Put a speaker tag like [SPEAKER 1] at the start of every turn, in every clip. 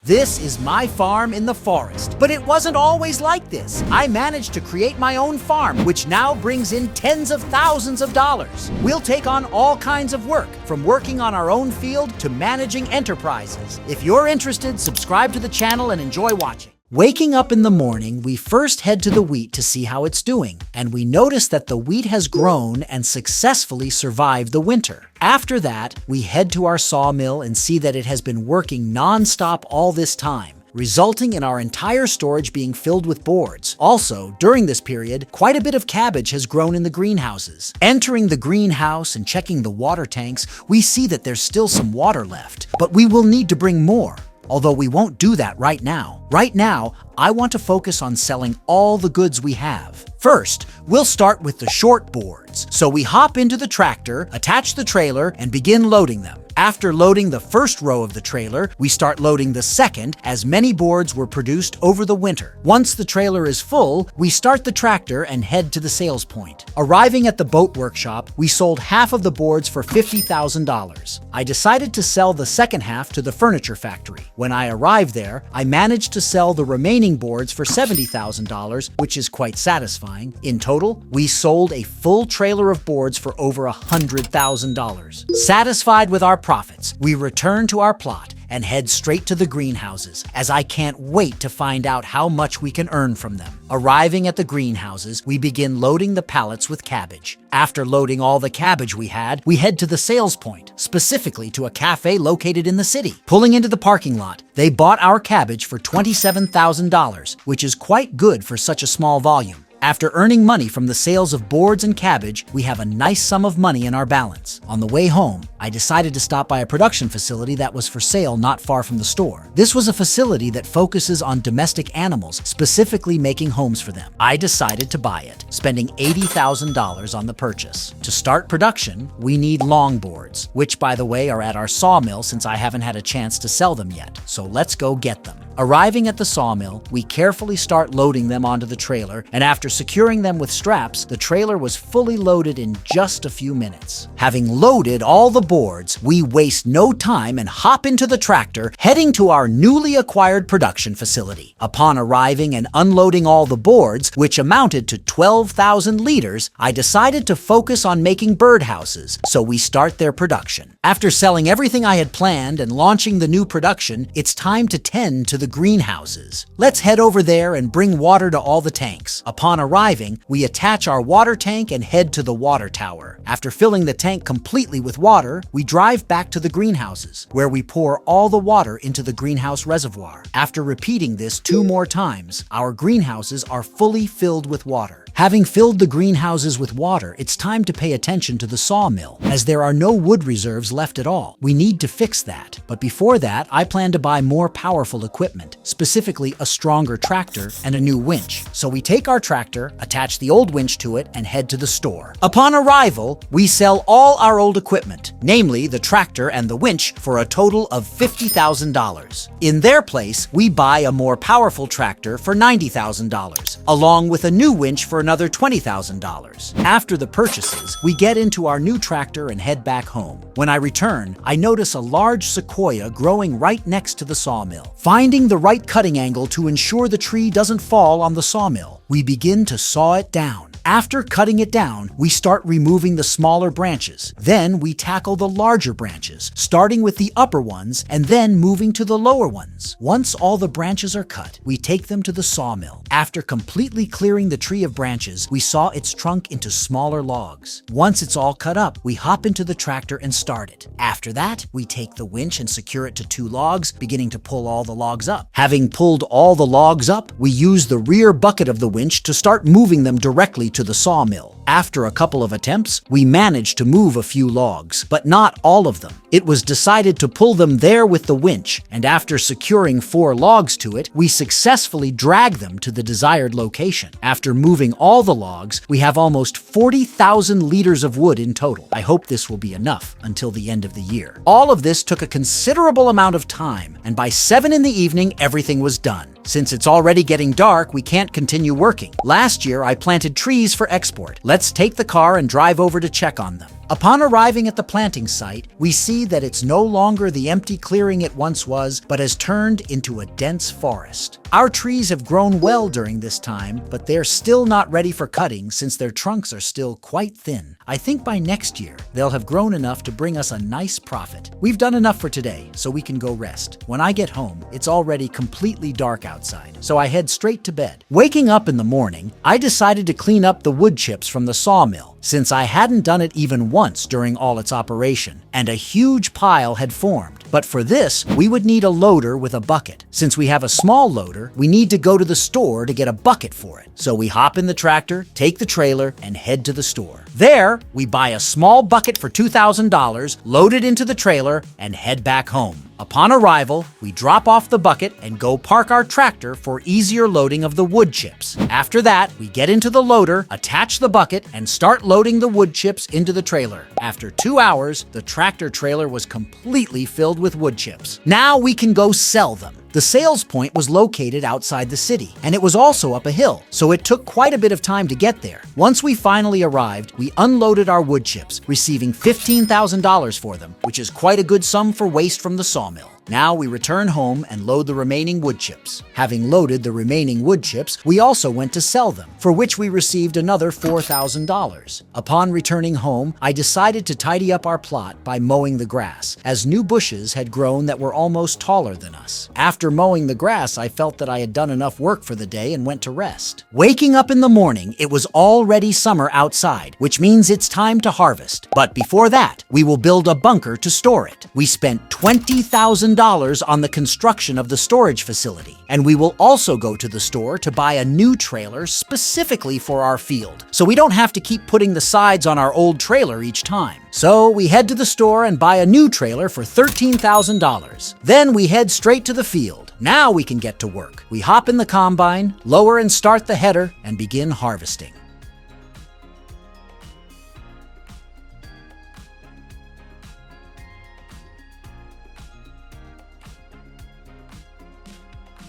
[SPEAKER 1] This is my farm in the forest. But it wasn't always like this. I managed to create my own farm, which now brings in tens of thousands of dollars. We'll take on all kinds of work, from working on our own field to managing enterprises. If you're interested, subscribe to the channel and enjoy watching. Waking up in the morning, we first head to the wheat to see how it's doing, and we notice that the wheat has grown and successfully survived the winter. After that, we head to our sawmill and see that it has been working non-stop all this time, resulting in our entire storage being filled with boards. Also, during this period, quite a bit of cabbage has grown in the greenhouses. Entering the greenhouse and checking the water tanks, we see that there's still some water left, but we will need to bring more. Although we won't do that right now. Right now, I want to focus on selling all the goods we have. First, we'll start with the short boards. So we hop into the tractor, attach the trailer, and begin loading them. After loading the first row of the trailer, we start loading the second, as many boards were produced over the winter. Once the trailer is full, we start the tractor and head to the sales point. Arriving at the boat workshop, we sold half of the boards for $50,000. I decided to sell the second half to the furniture factory. When I arrived there, I managed to sell the remaining boards for $70,000, which is quite satisfying. In total, we sold a full trailer of boards for over $100,000. Satisfied with our profits, we return to our plot and head straight to the greenhouses, as I can't wait to find out how much we can earn from them. Arriving at the greenhouses, we begin loading the pallets with cabbage. After loading all the cabbage we had, we head to the sales point, specifically to a cafe located in the city. Pulling into the parking lot, they bought our cabbage for $27,000, which is quite good for such a small volume. After earning money from the sales of boards and cabbage, we have a nice sum of money in our balance. On the way home, I decided to stop by a production facility that was for sale not far from the store. This was a facility that focuses on domestic animals, specifically making homes for them. I decided to buy it, spending $80,000 on the purchase. To start production, we need longboards, which by the way are at our sawmill since I haven't had a chance to sell them yet. So let's go get them. Arriving at the sawmill, we carefully start loading them onto the trailer, and after securing them with straps, the trailer was fully loaded in just a few minutes. Having loaded all the boards, we waste no time and hop into the tractor, heading to our newly acquired production facility. Upon arriving and unloading all the boards, which amounted to 12,000 liters, I decided to focus on making birdhouses, so we start their production. After selling everything I had planned and launching the new production, it's time to tend to the greenhouses. Let's head over there and bring water to all the tanks. Upon arriving, we attach our water tank and head to the water tower. After filling the tank completely with water, we drive back to the greenhouses, where we pour all the water into the greenhouse reservoir. After repeating this 2 more times, our greenhouses are fully filled with water. Having filled the greenhouses with water, it's time to pay attention to the sawmill, as there are no wood reserves left at all. We need to fix that. But before that, I plan to buy more powerful equipment, specifically a stronger tractor and a new winch. So we take our tractor, attach the old winch to it, and head to the store. Upon arrival, we sell all our old equipment, namely the tractor and the winch, for a total of $50,000. In their place, we buy a more powerful tractor for $90,000, along with a new winch for another $20,000. After the purchases, we get into our new tractor and head back home. When I return, I notice a large sequoia growing right next to the sawmill. Finding the right cutting angle to ensure the tree doesn't fall on the sawmill, we begin to saw it down. After cutting it down, we start removing the smaller branches. Then we tackle the larger branches, starting with the upper ones and then moving to the lower ones. Once all the branches are cut, we take them to the sawmill. After completely clearing the tree of branches, we saw its trunk into smaller logs. Once it's all cut up, we hop into the tractor and start it. After that, we take the winch and secure it to 2 logs, beginning to pull all the logs up. Having pulled all the logs up, we use the rear bucket of the winch to start moving them directly to the sawmill. After a couple of attempts, we managed to move a few logs, but not all of them. It was decided to pull them there with the winch, and after securing 4 logs to it, we successfully drag them to the desired location. After moving all the logs, we have almost 40,000 liters of wood in total. I hope this will be enough until the end of the year. All of this took a considerable amount of time, and by 7 in the evening, everything was done. Since it's already getting dark, we can't continue working. Last year, I planted trees for export. Let's take the car and drive over to check on them. Upon arriving at the planting site, we see that it's no longer the empty clearing it once was, but has turned into a dense forest. Our trees have grown well during this time, but they're still not ready for cutting since their trunks are still quite thin. I think by next year, they'll have grown enough to bring us a nice profit. We've done enough for today, so we can go rest. When I get home, it's already completely dark outside, so I head straight to bed. Waking up in the morning, I decided to clean up the wood chips from the sawmill, since I hadn't done it even once during all its operation, and a huge pile had formed. But for this, we would need a loader with a bucket. Since we have a small loader, we need to go to the store to get a bucket for it. So we hop in the tractor, take the trailer, and head to the store. There, we buy a small bucket for $2,000, load it into the trailer, and head back home. Upon arrival, we drop off the bucket and go park our tractor for easier loading of the wood chips. After that, we get into the loader, attach the bucket, and start loading the wood chips into the trailer. After 2 hours, the tractor trailer was completely filled with wood chips. Now we can go sell them. The sales point was located outside the city, and it was also up a hill, so it took quite a bit of time to get there. Once we finally arrived, we unloaded our wood chips, receiving $15,000 for them, which is quite a good sum for waste from the sawmill. Now we return home and load the remaining wood chips. Having loaded the remaining wood chips, we also went to sell them, for which we received another $4,000. Upon returning home, I decided to tidy up our plot by mowing the grass, as new bushes had grown that were almost taller than us. After mowing the grass, I felt that I had done enough work for the day and went to rest. Waking up in the morning, it was already summer outside, which means it's time to harvest. But before that, we will build a bunker to store it. We spent $20,000 on the construction of the storage facility, and we will also go to the store to buy a new trailer specifically for our field, so we don't have to keep putting the sides on our old trailer each time. So we head to the store and buy a new trailer for $13,000. Then we head straight to the field. Now we can get to work. We hop in the combine, lower and start the header, and begin harvesting.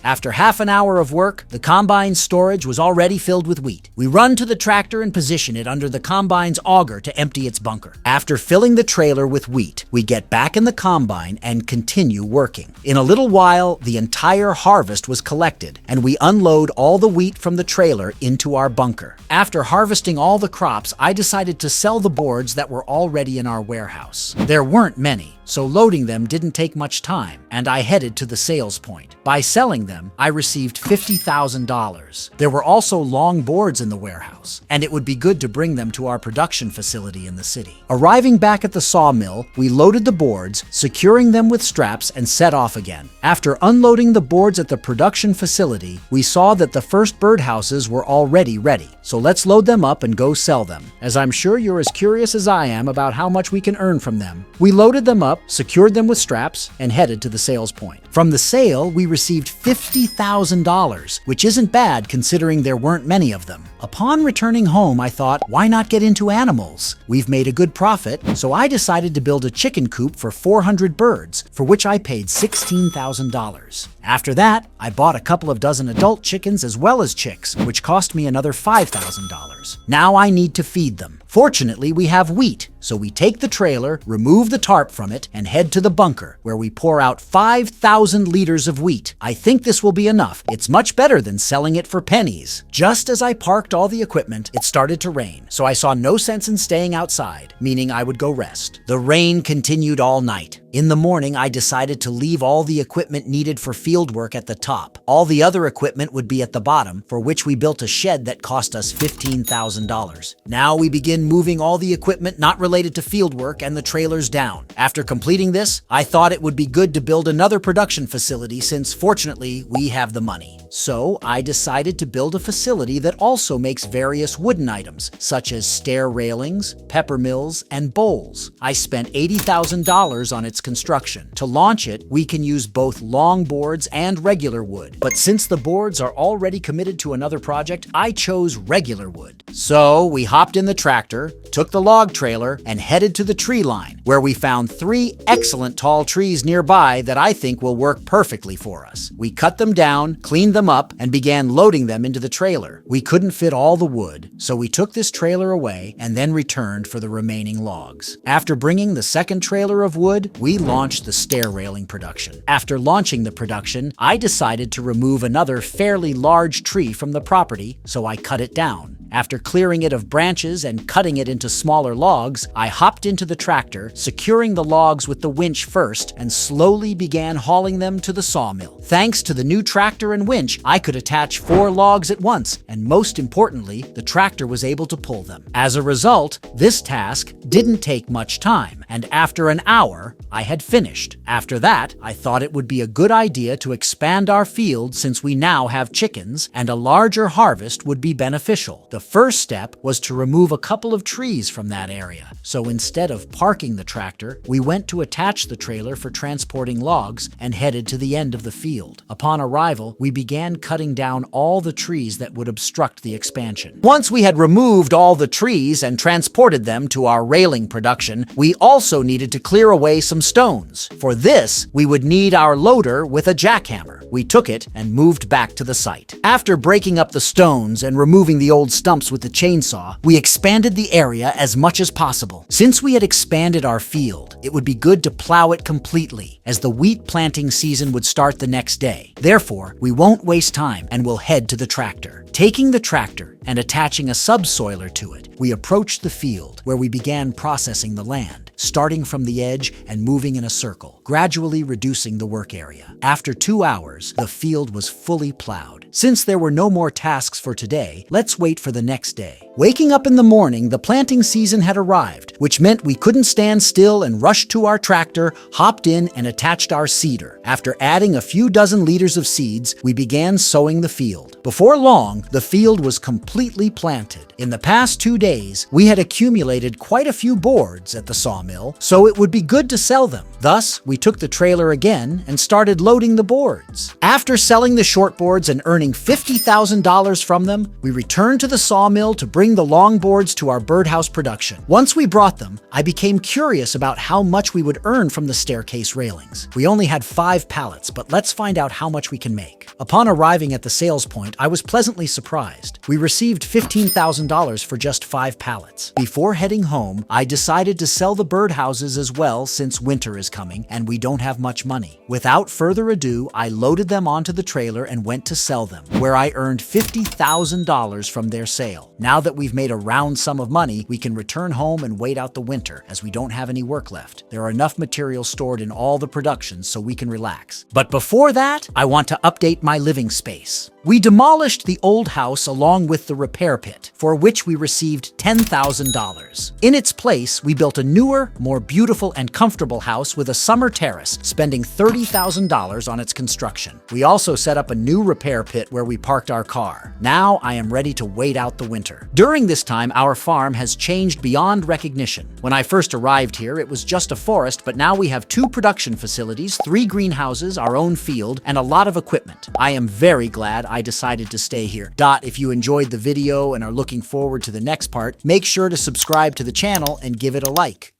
[SPEAKER 1] After half an hour of work, the combine's storage was already filled with wheat. We run to the tractor and position it under the combine's auger to empty its bunker. After filling the trailer with wheat, we get back in the combine and continue working. In a little while, the entire harvest was collected, and we unload all the wheat from the trailer into our bunker. After harvesting all the crops, I decided to sell the boards that were already in our warehouse. There weren't many, so loading them didn't take much time, and I headed to the sales point. By selling them, I received $50,000. There were also long boards in the warehouse, and it would be good to bring them to our production facility in the city. Arriving back at the sawmill, we loaded the boards, securing them with straps, and set off again. After unloading the boards at the production facility, we saw that the first birdhouses were already ready, so let's load them up and go sell them, as I'm sure you're as curious as I am about how much we can earn from them. We loaded them up, secured them with straps, and headed to the sales point. From the sale, we received $50,000, which isn't bad considering there weren't many of them. Upon returning home, I thought, why not get into animals? We've made a good profit, so I decided to build a chicken coop for 400 birds, for which I paid $16,000. After that, I bought a couple of dozen adult chickens as well as chicks, which cost me another $5,000. Now I need to feed them. Fortunately, we have wheat, so we take the trailer, remove the tarp from it, and head to the bunker, where we pour out 5,000 liters of wheat. I think this will be enough. It's much better than selling it for pennies. Just as I parked all the equipment, it started to rain, so I saw no sense in staying outside, meaning I would go rest. The rain continued all night. In the morning, I decided to leave all the equipment needed for field work at the top. All the other equipment would be at the bottom, for which we built a shed that cost us $15,000. Now we begin moving all the equipment not related to field work and the trailers down. After completing this, I thought it would be good to build another production facility since, fortunately, we have the money. So I decided to build a facility that also makes various wooden items, such as stair railings, pepper mills, and bowls. I spent $80,000 on its its construction. To launch it, we can use both long boards and regular wood. But since the boards are already committed to another project, I chose regular wood. So we hopped in the tractor, took the log trailer, and headed to the tree line, where we found 3 excellent tall trees nearby that I think will work perfectly for us. We cut them down, cleaned them up, and began loading them into the trailer. We couldn't fit all the wood, so we took this trailer away and then returned for the remaining logs. After bringing the second trailer of wood, we launched the stair railing production. After launching the production, I decided to remove another fairly large tree from the property, so I cut it down. After clearing it of branches and cutting it into smaller logs, I hopped into the tractor, securing the logs with the winch first, and slowly began hauling them to the sawmill. Thanks to the new tractor and winch, I could attach 4 logs at once, and most importantly, the tractor was able to pull them. As a result, this task didn't take much time, and after an hour, I had finished. After that, I thought it would be a good idea to expand our field since we now have chickens, and a larger harvest would be beneficial. The first step was to remove a couple of trees from that area. So instead of parking the tractor, we went to attach the trailer for transporting logs and headed to the end of the field. Upon arrival, we began cutting down all the trees that would obstruct the expansion. Once we had removed all the trees and transported them to our railing production, we also needed to clear away some stones. For this, we would need our loader with a jackhammer. We took it and moved back to the site. After breaking up the stones and removing the old stumps with the chainsaw, we expanded the area as much as possible. Since we had expanded our field, it would be good to plow it completely, as the wheat planting season would start the next day. Therefore, we won't waste time and will head to the tractor. Taking the tractor and attaching a subsoiler to it, we approached the field, where we began processing the land, starting from the edge and moving in a circle, gradually reducing the work area. After 2 hours, the field was fully plowed. Since there were no more tasks for today, let's wait for the next day. Waking up in the morning, the planting season had arrived, which meant we couldn't stand still and rushed to our tractor, hopped in, and attached our seeder. After adding a few dozen liters of seeds, we began sowing the field. Before long, the field was completely planted. In the past 2 days, we had accumulated quite a few boards at the sawmill, so it would be good to sell them. Thus, we took the trailer again and started loading the boards. After selling the short boards and earning $50,000 from them, we returned to the sawmill to bring the long boards to our birdhouse production. Once we brought them, I became curious about how much we would earn from the staircase railings. We only had 5 pallets, but let's find out how much we can make. Upon arriving at the sales point, I was pleasantly surprised. We received $15,000 for just 5 pallets. Before heading home, I decided to sell the birdhouses as well since winter is coming and we don't have much money. Without further ado, I loaded them onto the trailer and went to sell them, where I earned $50,000 from their sale. Now that we've made a round sum of money, we can return home and wait out the winter, as we don't have any work left. There are enough materials stored in all the productions so we can relax. But before that, I want to update my living space. We demolished the old house along with the repair pit, for which we received $10,000. In its place, we built a newer, more beautiful and comfortable house with a summer terrace, spending $30,000 on its construction. We also set up a new repair pit where we parked our car. Now I am ready to wait out the winter. During this time, our farm has changed beyond recognition. When I first arrived here, it was just a forest, but now we have 2 production facilities, 3 greenhouses, our own field, and a lot of equipment. I am very glad I decided to stay here. If you enjoyed the video and are looking forward to the next part, make sure to subscribe to the channel and give it a like.